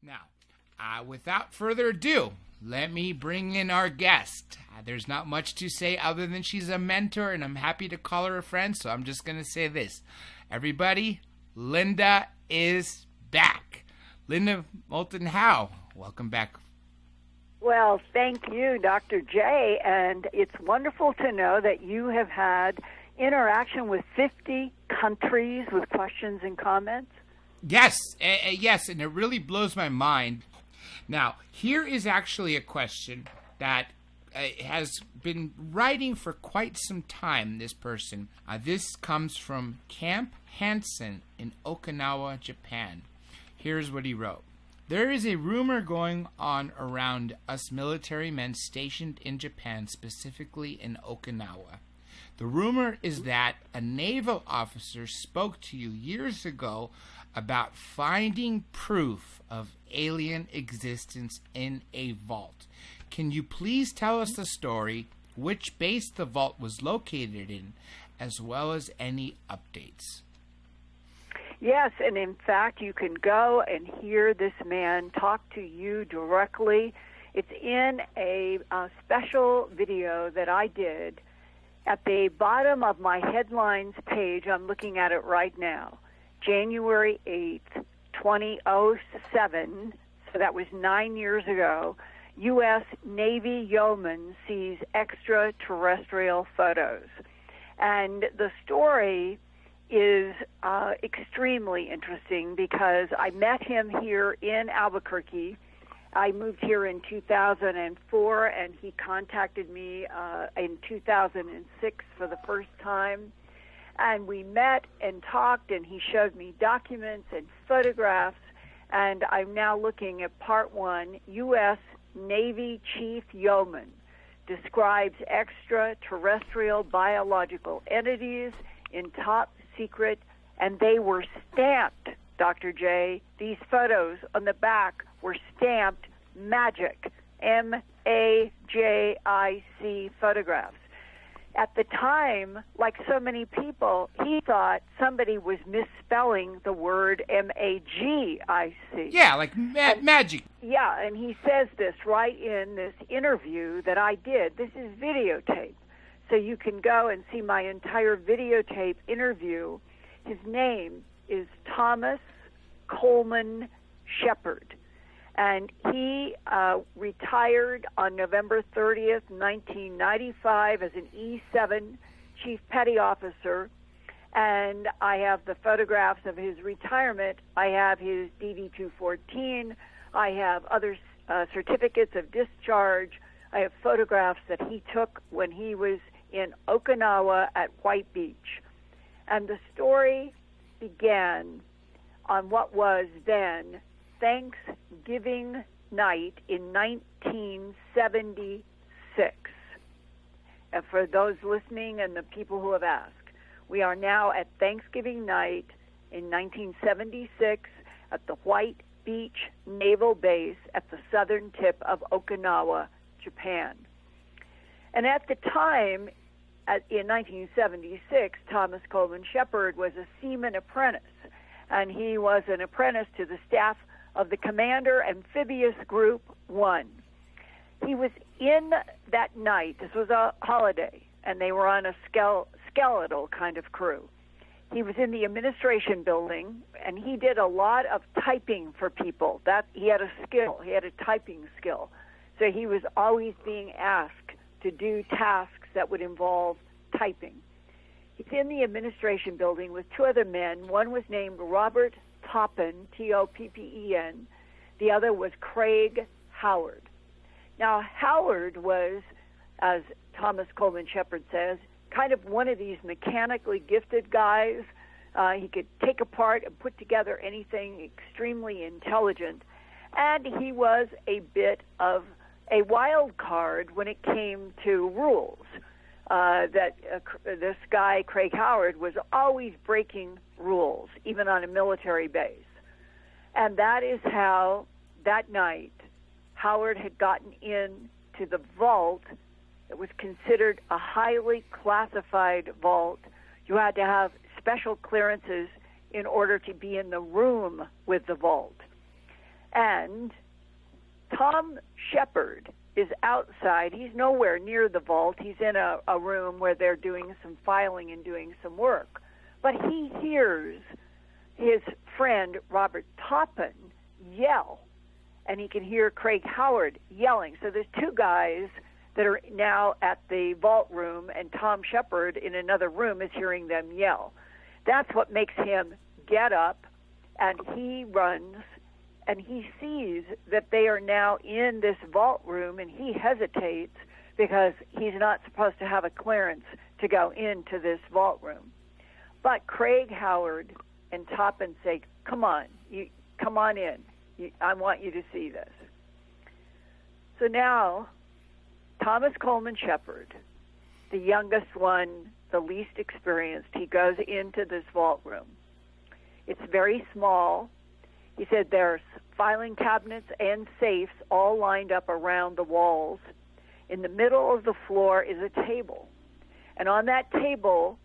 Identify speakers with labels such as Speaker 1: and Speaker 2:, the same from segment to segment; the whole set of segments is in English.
Speaker 1: Now, without further ado, let me bring in our guest. There's not much to say other than she's a mentor, and I'm happy to call her a friend, so I'm just going to say this. Everybody, Linda is back. Linda Moulton Howe, welcome back.
Speaker 2: Well, thank you, Dr. J, and it's wonderful to know that you have had interaction with 50 countries with questions and comments.
Speaker 1: Yes, yes, and it really blows my mind. Now, here is actually a question that has been writing for quite some time, this person. This comes from Camp Hansen in Okinawa, Japan. Here's what he wrote. There is a rumor going on around us military men stationed in Japan, specifically in Okinawa. The rumor is that a naval officer spoke to you years ago about finding proof of alien existence in a vault. Can you please tell us the story, which base the vault was located in, as well as any updates?
Speaker 2: Yes, and in fact, you can go and hear this man talk to you directly. It's in a special video that I did at the bottom of my headlines page. I'm looking at it right now. January 8th, 2007, so that was 9 years ago, U.S. Navy yeoman sees extraterrestrial photos. And the story is extremely interesting because I met him here in Albuquerque. I moved here in 2004, and he contacted me in 2006 for the first time. And we met and talked, and he showed me documents and photographs. And I'm now looking at part one. U.S. Navy Chief Yeoman describes extraterrestrial biological entities in top secret, and they were stamped, Dr. J. These photos on the back were stamped MAGIC, M-A-J-I-C photographs. At the time, like so many people, he thought somebody was misspelling the word M-A-G-I-C.
Speaker 1: Yeah, like magic.
Speaker 2: Yeah, and he says this right in this interview that I did. This is videotape. So you can go and see my entire videotape interview. His name is Thomas Coleman Shepard. And he retired on November 30th, 1995 as an E7 Chief Petty Officer. And I have the photographs of his retirement. I have his DD-214. I have other certificates of discharge. I have photographs that he took when he was in Okinawa at White Beach. And the story began on what was then Thanksgiving night in 1976. And for those listening and the people who have asked, we are now at Thanksgiving night in 1976 at the White Beach Naval Base at the southern tip of Okinawa, Japan. And at the time, in 1976, Thomas Coleman Shepard was a seaman apprentice, and he was an apprentice to the staff of the Commander Amphibious Group 1. He was in that night, this was a holiday, and they were on a skeletal kind of crew. He was in the administration building, and he did a lot of typing for people. That he had a skill, he had a typing skill. So he was always being asked to do tasks that would involve typing. He's in the administration building with two other men. One was named Robert Toppen, T-O-P-P-E-N. The other was Craig Howard. Now, Howard was, as Thomas Coleman Shepard says, kind of one of these mechanically gifted guys. He could take apart and put together anything, extremely intelligent. And he was a bit of a wild card when it came to rules. This guy, Craig Howard, was always breaking rules, even on a military base. And that is how, that night, Howard had gotten into the vault. It was considered a highly classified vault. You had to have special clearances in order to be in the room with the vault. And And Tom Shepard is outside. He's nowhere near the vault. He's in a room where they're doing some filing and doing some work. But he hears his friend Robert Toppin yell, and he can hear Craig Howard yelling. So there's two guys that are now at the vault room, and Tom Shepard in another room is hearing them yell. That's what makes him get up, and he runs, and he sees that they are now in this vault room, and he hesitates because he's not supposed to have a clearance to go into this vault room. But Craig Howard and Toppin say, come on in. I want you to see this. So now, Thomas Coleman Shepard, the youngest one, the least experienced, he goes into this vault room. It's very small. He said there's filing cabinets and safes all lined up around the walls. In the middle of the floor is a table. And on that table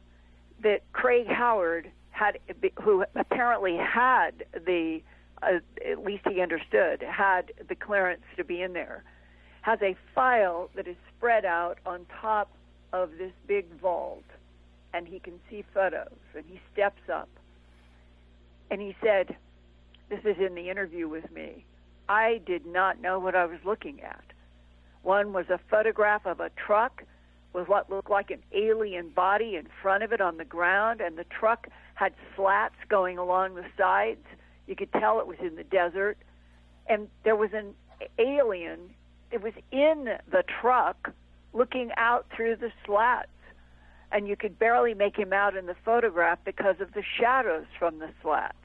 Speaker 2: that Craig Howard had, who apparently had the, at least he understood, had the clearance to be in there, has a file that is spread out on top of this big vault. And he can see photos. And he steps up. And he said, this is in the interview with me, I did not know what I was looking at. One was a photograph of a truck with what looked like an alien body in front of it on the ground, and the truck had slats going along the sides. You could tell it was in the desert. And there was an alien, it was in the truck looking out through the slats. And you could barely make him out in the photograph because of the shadows from the slats.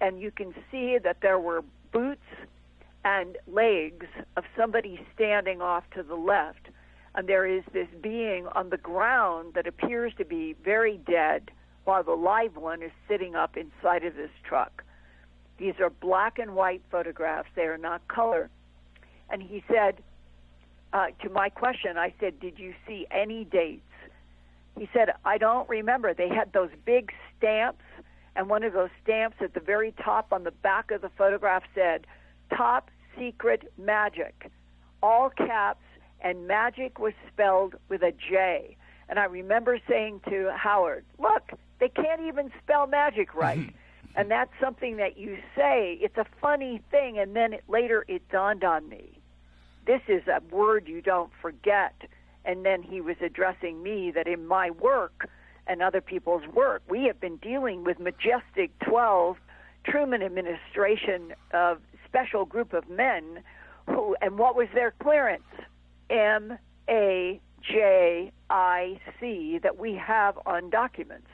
Speaker 2: And you can see that there were boots and legs of somebody standing off to the left. And there is this being on the ground that appears to be very dead, while the live one is sitting up inside of this truck. These are black and white photographs. They are not color. And he said, to my question, I said, did you see any dates? He said, I don't remember. They had those big stamps, and one of those stamps at the very top on the back of the photograph said, Top Secret Magic, all caps, and magic was spelled with a J. And I remember saying to Howard, look, they can't even spell magic right. And that's something that you say. It's a funny thing, and then later it dawned on me. This is a word you don't forget. And then he was addressing me that in my work and other people's work, we have been dealing with Majestic 12, Truman administration special group of men who, and what was their clearance? MAJIC that we have on documents.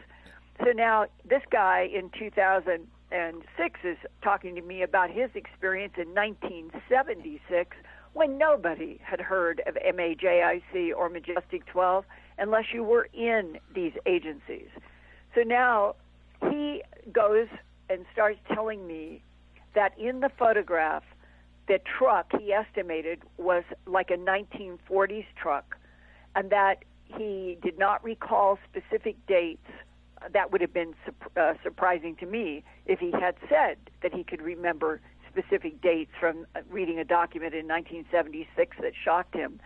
Speaker 2: So now this guy in 2006 is talking to me about his experience in 1976 when nobody had heard of MAJIC or Majestic 12 unless you were in these agencies. So now he goes and starts telling me that in the photograph, the truck he estimated was like a 1940s truck, and that he did not recall specific dates. That would have been surprising to me if he had said that he could remember specific dates from reading a document in 1976 that shocked him.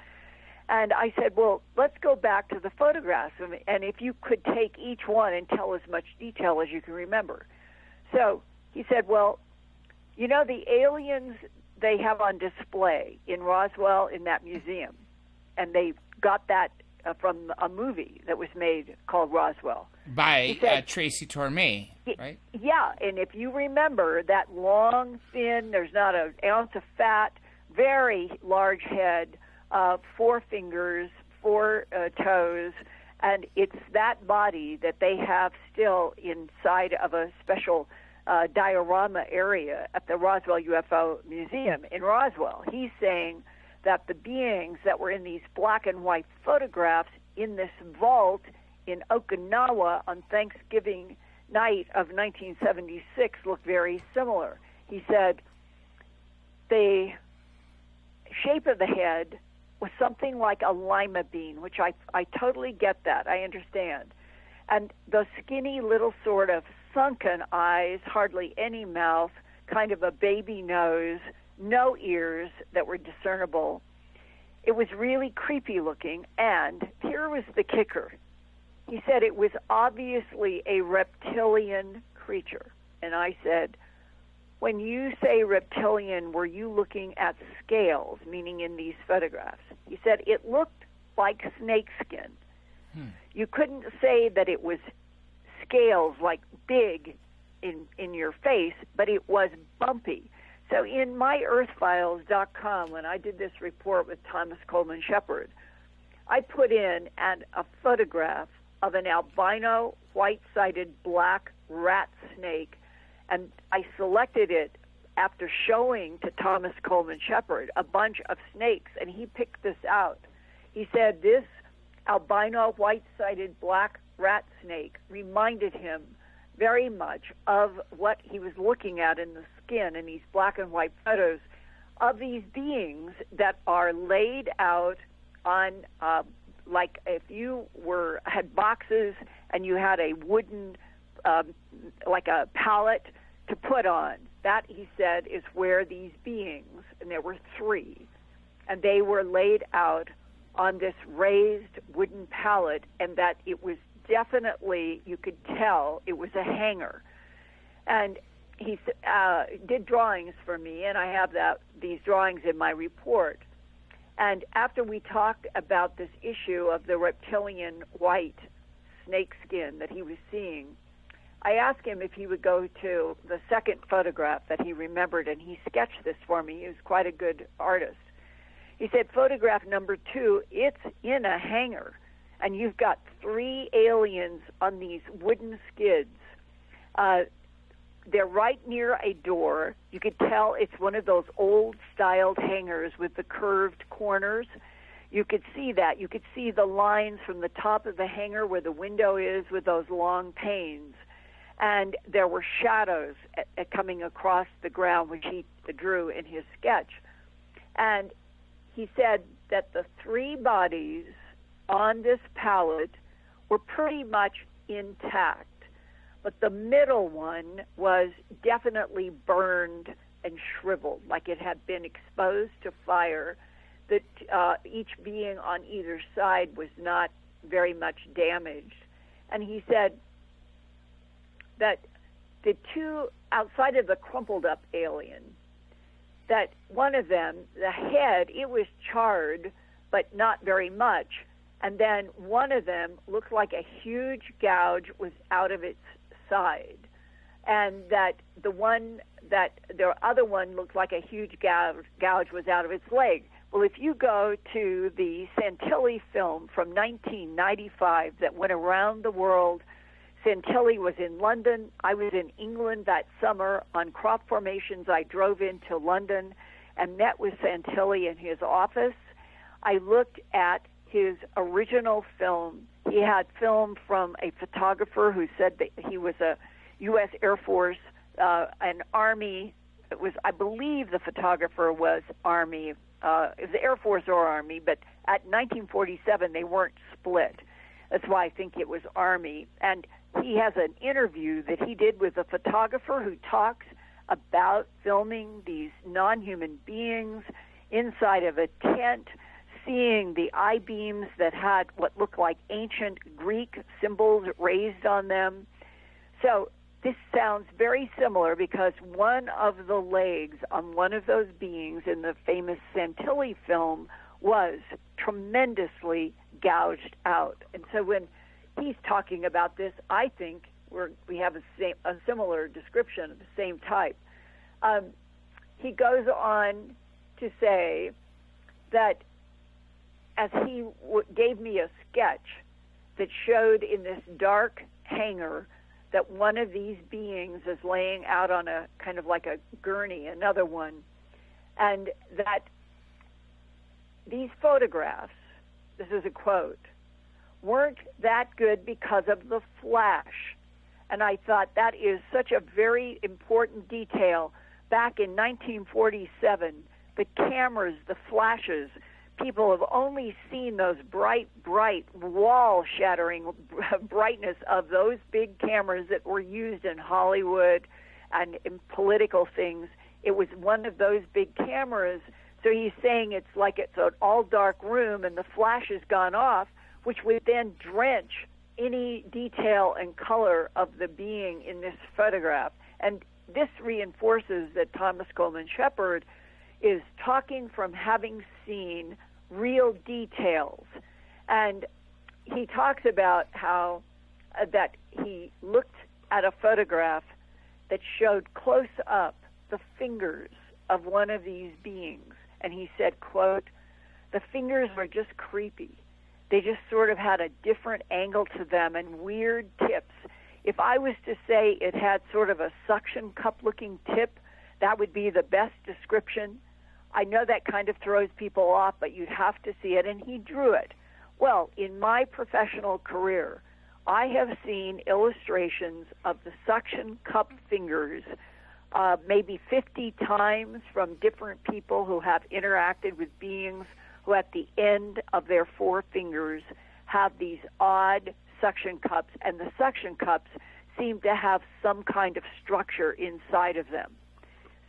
Speaker 2: And I said, well, let's go back to the photographs, and if you could take each one and tell as much detail as you can remember. So he said, well, you know the aliens they have on display in Roswell in that museum, and they got that from a movie that was made called Roswell.
Speaker 1: By Tracy Torme, right?
Speaker 2: Yeah, and if you remember that long, thin, there's not an ounce of fat, very large head, 4 fingers, 4 toes, and it's that body that they have still inside of a special diorama area at the Roswell UFO Museum in Roswell. He's saying that the beings that were in these black and white photographs in this vault in Okinawa on Thanksgiving night of 1976 look very similar. He said the shape of the head was something like a lima bean, which I totally get that. I understand. And the skinny little sort of sunken eyes, hardly any mouth, kind of a baby nose, no ears that were discernible. It was really creepy looking, and here was the kicker. He said it was obviously a reptilian creature. And I said, when you say reptilian, were you looking at scales, meaning in these photographs? He said it looked like snakeskin. You couldn't say that it was scales like big in your face, but it was bumpy. So in myearthfiles.com, when I did this report with Thomas Coleman Shepard, I put in a photograph of an albino, white-sided black rat snake, and I selected it after showing to Thomas Coleman Shepard a bunch of snakes, and he picked this out. He said this albino, white-sided black rat snake reminded him very much of what he was looking at in the skin in these black and white photos of these beings that are laid out on, like if you had boxes and you had a wooden, like a pallet to put on. That, he said, is where these beings, and there were 3, and they were laid out on this raised wooden pallet, and that it was definitely, you could tell, it was a hanger. And he did drawings for me, and I have these drawings in my report. And after we talked about this issue of the reptilian white snakeskin that he was seeing, I asked him if he would go to the second photograph that he remembered, and he sketched this for me. He was quite a good artist. He said, photograph number 2, it's in a hanger, and you've got 3 aliens on these wooden skids. They're right near a door. You could tell it's one of those old-styled hangers with the curved corners. You could see that. You could see the lines from the top of the hanger where the window is with those long panes. And there were shadows coming across the ground, which he drew in his sketch. And he said that the 3 bodies on this pallet were pretty much intact, but the middle one was definitely burned and shriveled, like it had been exposed to fire. That each being on either side was not very much damaged. And he said that the 2 outside of the crumpled up alien, that one of them, the head, it was charred, but not very much. And then one of them looked like a huge gouge was out of its side. And that the other one looked like a huge gouge was out of its leg. Well, if you go to the Santilli film from 1995 that went around the world, Santilli was in London. I was in England that summer on crop formations. I drove into London and met with Santilli in his office. I looked at his original film. He had film from a photographer who said that he was a U.S. Air Force, an Army. It was, I believe the photographer was Army. It was the Air Force or Army, but at 1947 they weren't split. That's why I think it was Army. And he has an interview that he did with a photographer who talks about filming these non-human beings inside of a tent, seeing the I-beams that had what looked like ancient Greek symbols raised on them. So this sounds very similar because one of the legs on one of those beings in the famous Santilli film was tremendously gouged out. And so when he's talking about this, I think we have a similar description of the same type. He goes on to say that as he gave me a sketch that showed in this dark hangar that one of these beings is laying out on a kind of like a gurney, another one, and that these photographs, this is a quote, weren't that good because of the flash. And I thought that is such a very important detail. Back in 1947, the cameras, the flashes, people have only seen those bright, wall-shattering brightness of those big cameras that were used in Hollywood and in political things. It was one of those big cameras. So he's saying it's like it's an all-dark room and the flash has gone off, which would then drench any detail and color of the being in this photograph. And this reinforces that Thomas Coleman Shepard is talking from having seen real details. And he talks about how that he looked at a photograph that showed close up the fingers of one of these beings. And he said, quote, "The fingers were just creepy. They just sort of had a different angle to them and weird tips. If I was to say it had sort of a suction cup-looking tip, that would be the best description. I know that kind of throws people off, but you'd have to see it." And he drew it. Well, in my professional career, I have seen illustrations of the suction cup fingers maybe 50 times from different people who have interacted with beings who at the end of their four fingers have these odd suction cups, and the suction cups seem to have some kind of structure inside of them.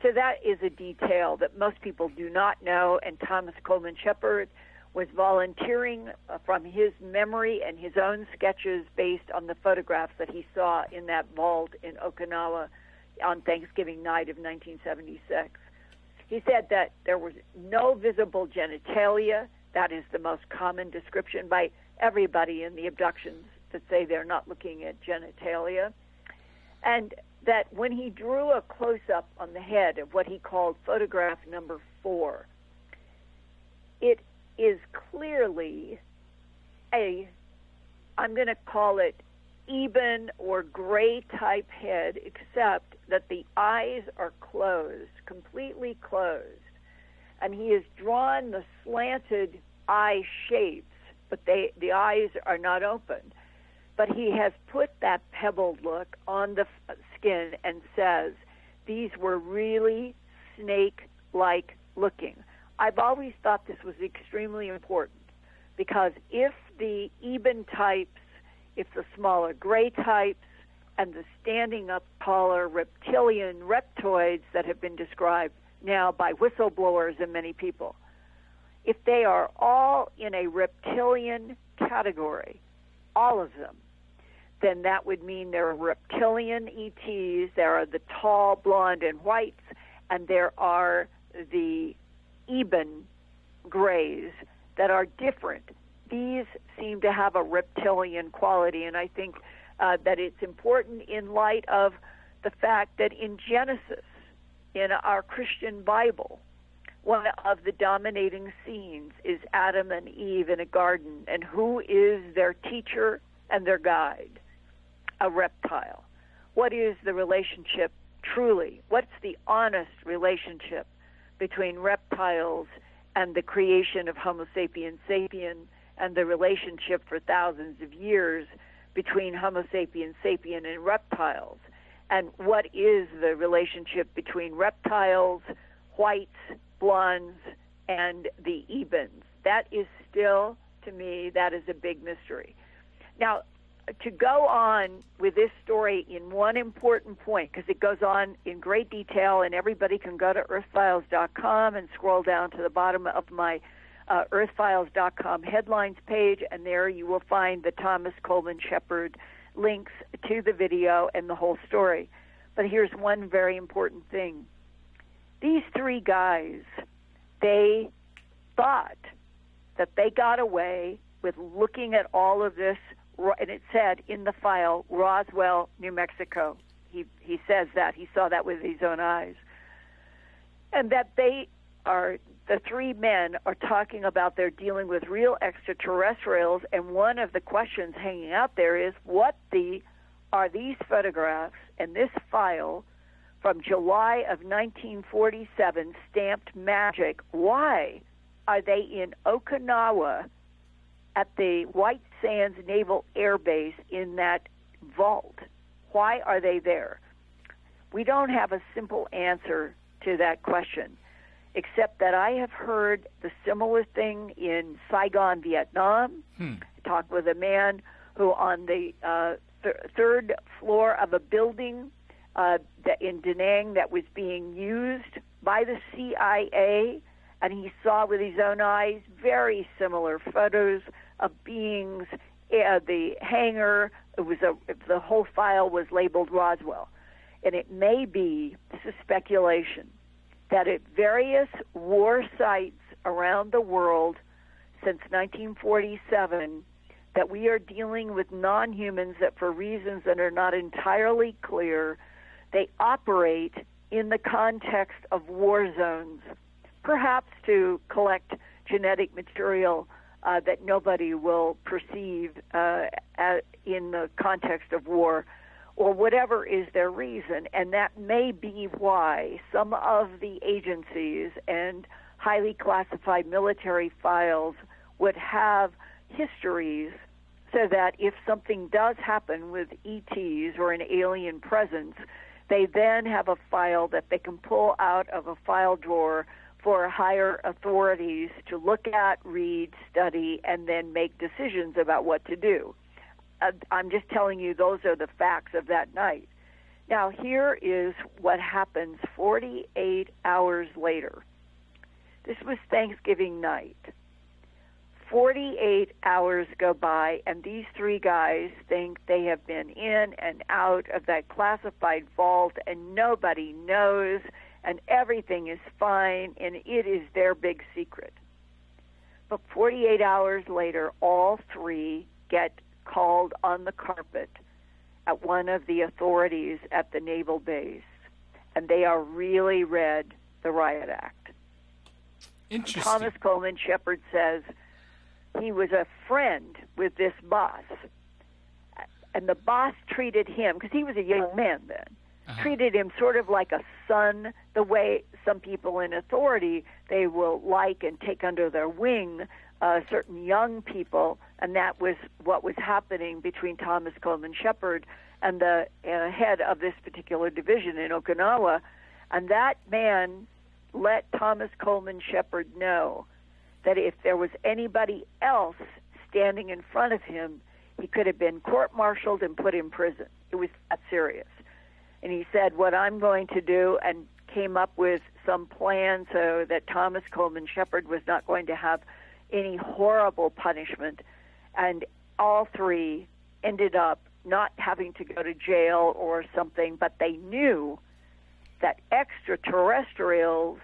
Speaker 2: So that is a detail that most people do not know, and Thomas Coleman Shepard was volunteering from his memory and his own sketches based on the photographs that he saw in that vault in Okinawa on Thanksgiving night of 1976. He said that there was no visible genitalia. That is the most common description by everybody in the abductions that say they're not looking at genitalia. And that when he drew a close-up on the head of what he called photograph number 4, it is clearly I'm going to call it eben or gray type head, except that the eyes are closed, completely closed. And he has drawn the slanted eye shapes, but the eyes are not open. But he has put that pebbled look on the skin and says, these were really snake-like looking. I've always thought this was extremely important, because if the eben types, if the smaller gray types, and the standing up taller reptilian reptoids that have been described now by whistleblowers and many people, if they are all in a reptilian category, all of them, then that would mean there are reptilian ETs, there are the tall blonde and whites, and there are the eben grays that are different. These seem to have a reptilian quality, and I think that it's important in light of the fact that in Genesis, in our Christian Bible, one of the dominating scenes is Adam and Eve in a garden, and who is their teacher and their guide? A reptile. What is the relationship truly? What's the honest relationship between reptiles and the creation of Homo sapiens sapien, and the relationship for thousands of years between Homo sapiens sapien and reptiles? And what is the relationship between reptiles, whites, blondes, and the ebens? That is still, to me, that is a big mystery. Now, to go on with this story in one important point, because it goes on in great detail, and everybody can go to earthfiles.com and scroll down to the bottom of my earthfiles.com headlines page, and there you will find the Thomas Coleman Shepard links to the video and the whole story. But here's one very important thing. These three guys, they thought that they got away with looking at all of this, and it said in the file, Roswell, New Mexico. He says that. He saw that with his own eyes. And that the three men are talking about they're dealing with real extraterrestrials, and one of the questions hanging out there is, are these photographs and this file from July of 1947 stamped magic? Why are they in Okinawa at the White Sands Naval Air Base in that vault? Why are they there? We don't have a simple answer to that question, except that I have heard the similar thing in Saigon, Vietnam. I talked with a man who on the third floor of a building in Da Nang that was being used by the CIA, and he saw with his own eyes very similar photos of beings. The hangar, the whole file was labeled Roswell. And it may be, this is speculation, that at various war sites around the world since 1947, that we are dealing with non-humans that for reasons that are not entirely clear, they operate in the context of war zones, perhaps to collect genetic material that nobody will perceive in the context of war, or whatever is their reason. And that may be why some of the agencies and highly classified military files would have histories, so that if something does happen with ETs or an alien presence, they then have a file that they can pull out of a file drawer for higher authorities to look at, read, study, and then make decisions about what to do. I'm just telling you those are the facts of that night. Now, here is what happens 48 hours later. This was Thanksgiving night. 48 hours go by, and these three guys think they have been in and out of that classified vault, and nobody knows, and everything is fine, and it is their big secret. But 48 hours later, all three get called on the carpet at one of the authorities at the naval base, and they are really read the Riot Act.
Speaker 1: Interesting.
Speaker 2: Thomas Coleman Shepard says he was a friend with this boss, and the boss treated him, because he was a young man then, treated him sort of like a son, the way some people in authority, they will like and take under their wing certain young people, and that was what was happening between Thomas Coleman Shepard and the head of this particular division in Okinawa. And that man let Thomas Coleman Shepard know that if there was anybody else standing in front of him, he could have been court-martialed and put in prison. It was that serious. And he said, what I'm going to do, and came up with some plan so that Thomas Coleman Shepard was not going to have any horrible punishment. And all three ended up not having to go to jail or something, but they knew that extraterrestrials,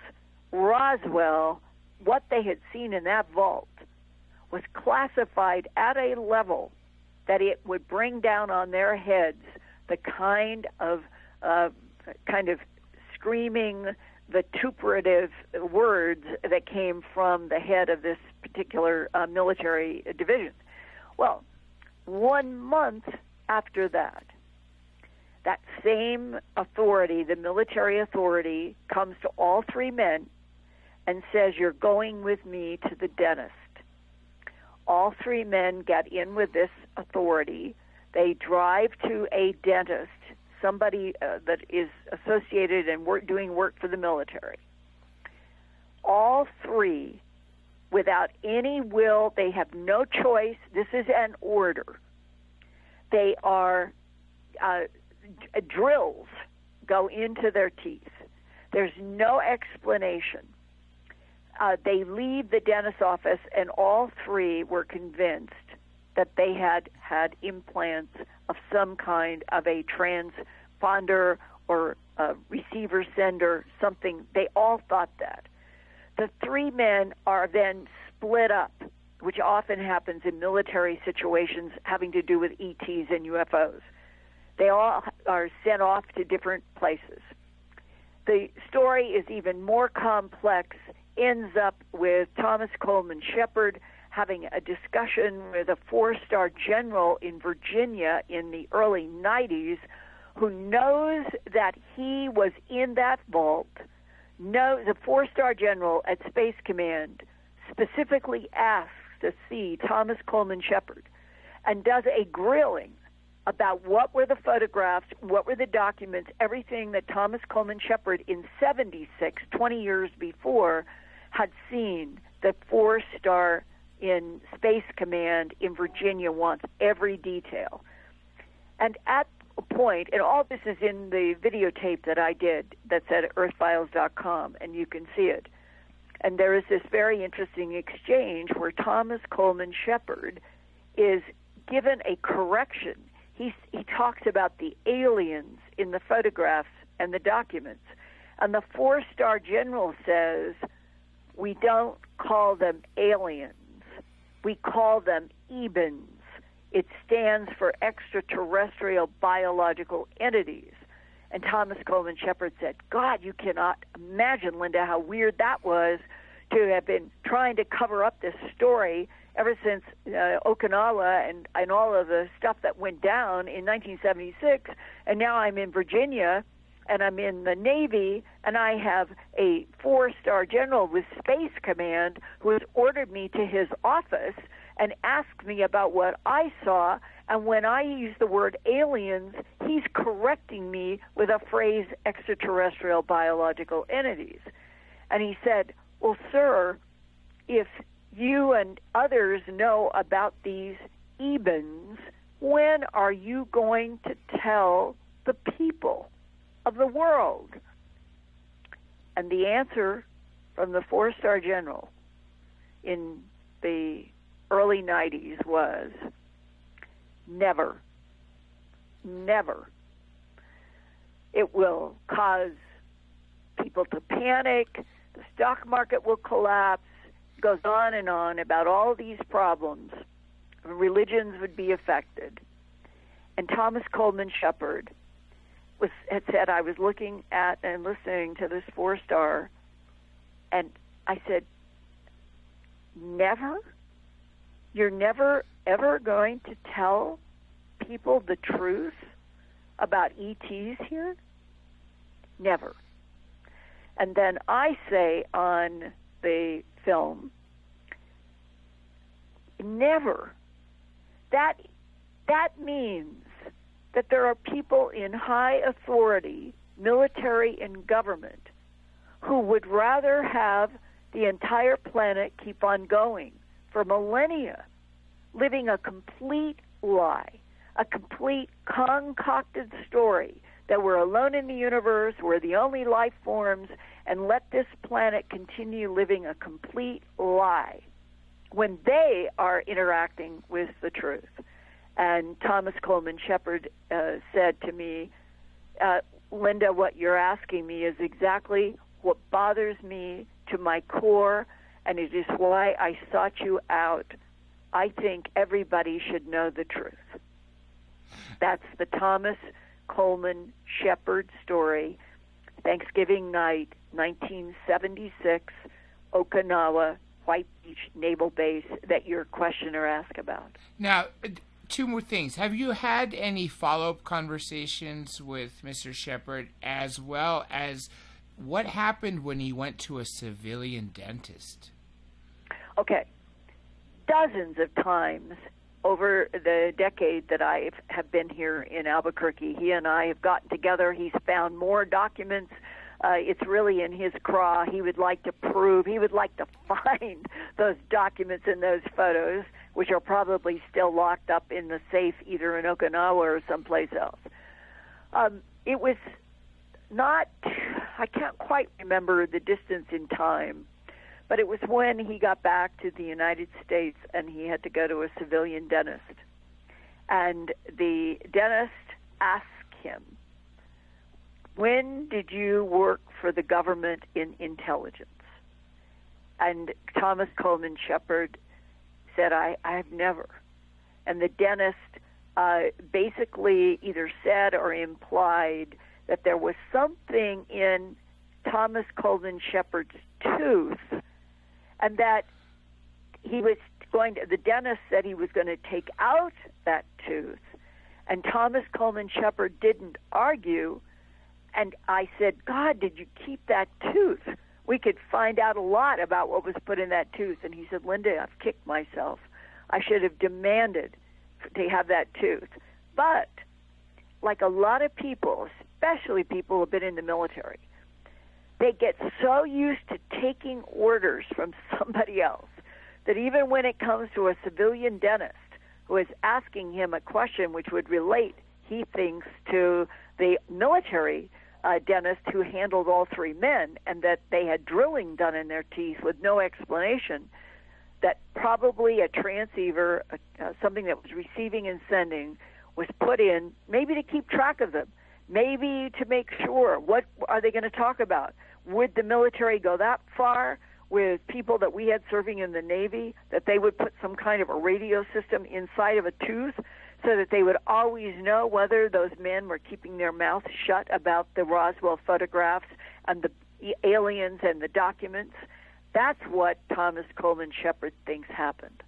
Speaker 2: Roswell, what they had seen in that vault was classified at a level that it would bring down on their heads the kind of screaming, vituperative words that came from the head of this particular military division. Well, 1 month after that, that same authority, the military authority, comes to all three men and says, you're going with me to the dentist. All three men get in with this authority. They drive to a dentist, somebody that is associated and doing work for the military. All three, without any will, they have no choice. This is an order. They are drills go into their teeth. There's no explanation. They leave the dentist's office, and all three were convinced that they had had implants of some kind of a transponder or a receiver sender, something. They all thought that. The three men are then split up, which often happens in military situations having to do with ETs and UFOs. They all are sent off to different places. The story is even more complex, ends up with Thomas Coleman Shepard having a discussion with a 4-star general in Virginia in the early 90s who knows that he was in that vault. The 4-star general at Space Command specifically asks to see Thomas Coleman Shepard and does a grilling about what were the photographs, what were the documents, everything that Thomas Coleman Shepard in 76, 20 years before, had seen. The 4-star in Space Command in Virginia wants every detail. And at point, and all this is in the videotape that I did that's at earthfiles.com, and you can see it. And there is this very interesting exchange where Thomas Coleman Shepard is given a correction. He talks about the aliens in the photographs and the documents. And the four-star general says, we don't call them aliens. We call them EBENs. It stands for extraterrestrial biological entities. And Thomas Coleman Shepard said, God, you cannot imagine, Linda, how weird that was to have been trying to cover up this story ever since Okinawa and all of the stuff that went down in 1976. And now I'm in Virginia, and I'm in the Navy, and I have a four-star general with Space Command who has ordered me to his office and asked me about what I saw. And when I use the word aliens, he's correcting me with a phrase, extraterrestrial biological entities. And he said, well, sir, if you and others know about these EBENs, when are you going to tell the people of the world? And the answer from the four-star general in the early 90s was, never. Never. It will cause people to panic. The stock market will collapse. It goes on and on about all these problems. Religions would be affected. And Thomas Coleman Shepard had said, I was looking at and listening to this four-star, and I said, never? You're never, ever going to tell people the truth about ETs here? Never. And then I say on the film, never. That means that there are people in high authority, military and government, who would rather have the entire planet keep on going for millennia, living a complete lie, a complete concocted story that we're alone in the universe, we're the only life forms, and let this planet continue living a complete lie when they are interacting with the truth. And Thomas Coleman Shepard said to me, Linda, what you're asking me is exactly what bothers me to my core, and it is why I sought you out. I think everybody should know the truth. That's the Thomas Coleman Shepard story, Thanksgiving night, 1976, Okinawa, White Beach Naval Base, that your questioner asked about.
Speaker 1: Now, two more things. Have you had any follow-up conversations with Mr. Shepard, as well as what happened when he went to a civilian dentist?
Speaker 2: Okay. Dozens of times over the decade that I have been here in Albuquerque, he and I have gotten together. He's found more documents. It's really in his craw. He would like to prove, he would like to find those documents and those photos, which are probably still locked up in the safe either in Okinawa or someplace else. It was not, I can't quite remember the distance in time, but it was when he got back to the United States and he had to go to a civilian dentist. And the dentist asked him, when did you work for the government in intelligence? And Thomas Coleman Shepard said, I've never. And the dentist basically either said or implied that there was something in Thomas Coleman Shepard's tooth, and that he was going to, the dentist said he was going to take out that tooth, and Thomas Coleman Shepard didn't argue. And I said, God, did you keep that tooth? We could find out a lot about what was put in that tooth. And he said, Linda, I've kicked myself. I should have demanded to have that tooth. But like a lot of people, especially people who have been in the military, they get so used to taking orders from somebody else that even when it comes to a civilian dentist who is asking him a question which would relate he thinks, to the military dentist who handled all three men, and that they had drilling done in their teeth with no explanation, that probably a transceiver, something that was receiving and sending, was put in maybe to keep track of them, maybe to make sure what are they going to talk about. Would the military go that far with people that we had serving in the Navy, that they would put some kind of a radio system inside of a tooth so that they would always know whether those men were keeping their mouth shut about the Roswell photographs and the aliens and the documents? That's what Thomas Coleman Shepard thinks happened.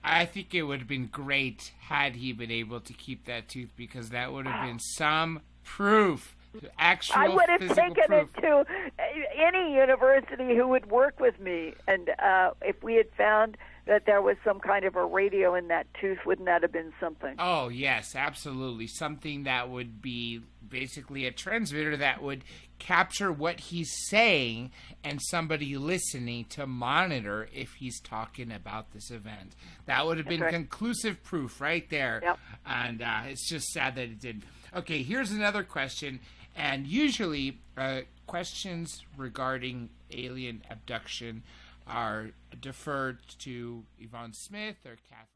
Speaker 1: I think it would have been great had he been able to keep that tooth, because that would have been some proof, actual
Speaker 2: I would have
Speaker 1: physical
Speaker 2: taken
Speaker 1: proof.
Speaker 2: it to any university who would work with me, and if we had found that there was some kind of a radio in that tooth, wouldn't that have been something?
Speaker 1: Oh, yes, absolutely. Something that would be basically a transmitter that would capture what he's saying and somebody listening to monitor if he's talking about this event. That would have been conclusive proof right there.
Speaker 2: Yep.
Speaker 1: And it's just sad that it didn't. Okay, here's another question. And usually questions regarding alien abduction are deferred to Yvonne Smith or Catherine.